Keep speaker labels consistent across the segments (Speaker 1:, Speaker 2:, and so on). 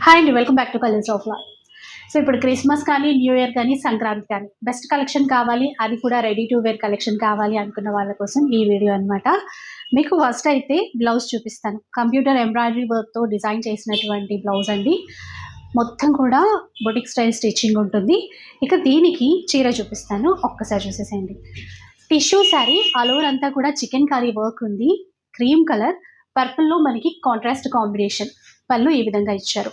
Speaker 1: Hi అండి, welcome back to colours of life. So ఇప్పుడు Christmas కానీ, న్యూ ఇయర్ కానీ, సంక్రాంతి కానీ బెస్ట్ కలెక్షన్ కావాలి, అది కూడా రెడీ టు వేర్ కలెక్షన్ కావాలి అనుకున్న వాళ్ళ కోసం ఈ వీడియో అనమాట. మీకు ఫస్ట్ అయితే బ్లౌజ్ చూపిస్తాను. కంప్యూటర్ ఎంబ్రాయిడరీ వర్క్తో డిజైన్ చేసినటువంటి బ్లౌజ్ అండి. మొత్తం కూడా బొటిక్ స్టైల్ స్టిచ్చింగ్ ఉంటుంది. ఇక దీనికి చీర చూపిస్తాను, ఒక్కసారి చూసేసేయండి. టిష్యూ శారీ, ఆల్ ఓవర్ అంతా కూడా చికెన్ కర్రీ వర్క్ ఉంది. క్రీమ్ కలర్, పర్పుల్లో మనకి కాంట్రాస్ట్ కాంబినేషన్, పళ్ళు ఈ విధంగా ఇచ్చారు.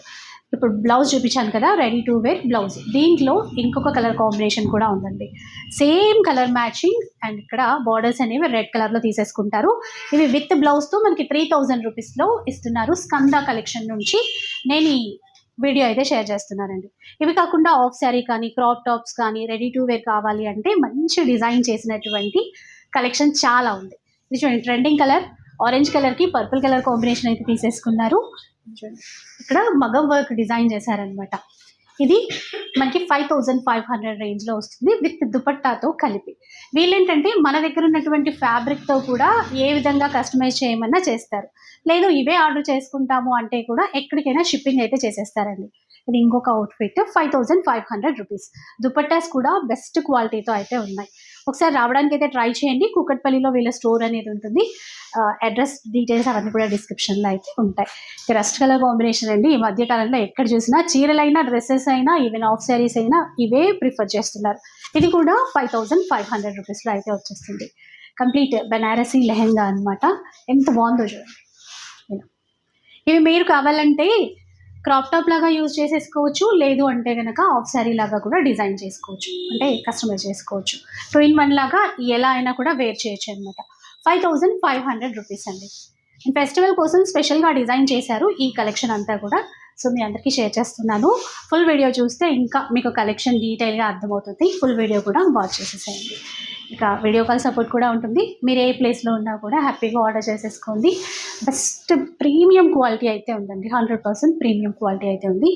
Speaker 1: ఇప్పుడు బ్లౌజ్ చూపించాను కదా, రెడీ టు వేర్ బ్లౌజ్. దీంట్లో ఇంకొక కలర్ కాంబినేషన్ కూడా ఉందండి, సేమ్ కలర్ మ్యాచింగ్. అండ్ ఇక్కడ బార్డర్స్ అనేవి రెడ్ కలర్లో తీసేసుకుంటారు. ఇవి విత్ బ్లౌజ్తో మనకి 3000 రూపీస్లో ఇస్తున్నారు. స్కంద కలెక్షన్ నుంచి నేను ఈ వీడియో అయితే షేర్ చేస్తున్నానండి. ఇవి కాకుండా ఆఫ్ శారీ కానీ, క్రాప్ టాప్స్ కానీ, రెడీ టు వేర్ కావాలి అంటే మంచి డిజైన్ చేసినటువంటి కలెక్షన్ చాలా ఉంది. ఇది చూడండి, ట్రెండింగ్ కలర్ ఆరెంజ్ కలర్కి పర్పుల్ కలర్ కాంబినేషన్ అయితే తీసేసుకున్నారు. ఇక్కడ మగం వర్క్ డిజైన్ చేశారనమాట. ఇది మనకి 5500 రేంజ్లో వస్తుంది విత్ దుపట్టాతో కలిపి. వీళ్ళేంటంటే మన దగ్గర ఉన్నటువంటి ఫ్యాబ్రిక్తో కూడా ఏ విధంగా కస్టమైజ్ చేయమన్నా చేస్తారు. లేదు ఇవే ఆర్డర్ చేసుకుంటాము అంటే కూడా ఎక్కడికైనా షిప్పింగ్ అయితే చేసేస్తారండి. ఇది ఇంకొక అవుట్ఫిట్, 5500 రూపీస్. దుపట్టాస్ కూడా బెస్ట్ క్వాలిటీతో అయితే ఉన్నాయి. ఒకసారి రావడానికి అయితే ట్రై చేయండి. కూకట్పల్లిలో వీళ్ళ స్టోర్ అనేది ఉంటుంది. అడ్రస్ డీటెయిల్స్ అవన్నీ కూడా డిస్క్రిప్షన్లో అయితే ఉంటాయి. రస్ట్ కలర్ కాంబినేషన్ అండి. ఈ మధ్యకాలంలో ఎక్కడ చూసినా చీరలైనా, డ్రెస్సెస్ అయినా, ఈవెన్ ఆఫ్ శారీస్ అయినా ఇవే ప్రిఫర్ చేస్తున్నారు. ఇది కూడా 5500 రూపీస్లో అయితే వచ్చేస్తుంది. కంప్లీట్ బెనారసీ లెహెంగా అనమాట. ఎంత బాగుందో చూడండి. ఇవి మీరు కావాలంటే క్రాప్ టాప్ లాగా యూజ్ చేసేసుకోవచ్చు, లేదు అంటే కనుక ఆఫ్ శారీ లాగా కూడా డిజైన్ చేసుకోవచ్చు, అంటే కస్టమైజ్ చేసుకోవచ్చు. 2-in-1 లాగా ఎలా అయినా కూడా వేర్ చేయొచ్చు అనమాట. 5500 రూపీస్ అండి. ఫెస్టివల్ కోసం స్పెషల్గా డిజైన్ చేశారు ఈ కలెక్షన్ అంతా కూడా. సో మీ అందరికీ షేర్ చేస్తున్నాను. ఫుల్ వీడియో చూస్తే ఇంకా మీకు కలెక్షన్ డీటెయిల్గా అర్థమవుతుంది. ఫుల్ వీడియో కూడా వాచ్ చేసేసేయండి. ఇక వీడియో కాల్ సపోర్ట్ కూడా ఉంటుంది. మీరు ఏ ప్లేస్లో ఉన్నా కూడా హ్యాపీగా ఆర్డర్ చేసేసుకోండి. బెస్ట్ ప్రీమియం క్వాలిటీ అయితే ఉందండి, 100% ప్రీమియం క్వాలిటీ అయితే ఉంది.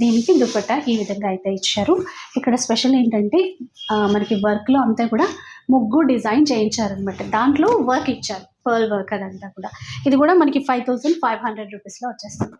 Speaker 1: దీనికి దుపట్టా ఈ విధంగా అయితే ఇచ్చారు. ఇక్కడ స్పెషల్ ఏంటంటే మనకి వర్క్లో అంతా కూడా ముగ్గు డిజైన్ చేయించారనమాట. దాంట్లో వర్క్ ఇచ్చారు, పర్ల్ వర్క్ అదంతా కూడా. ఇది కూడా మనకి 5500 రూపీస్లో వచ్చేస్తుంది.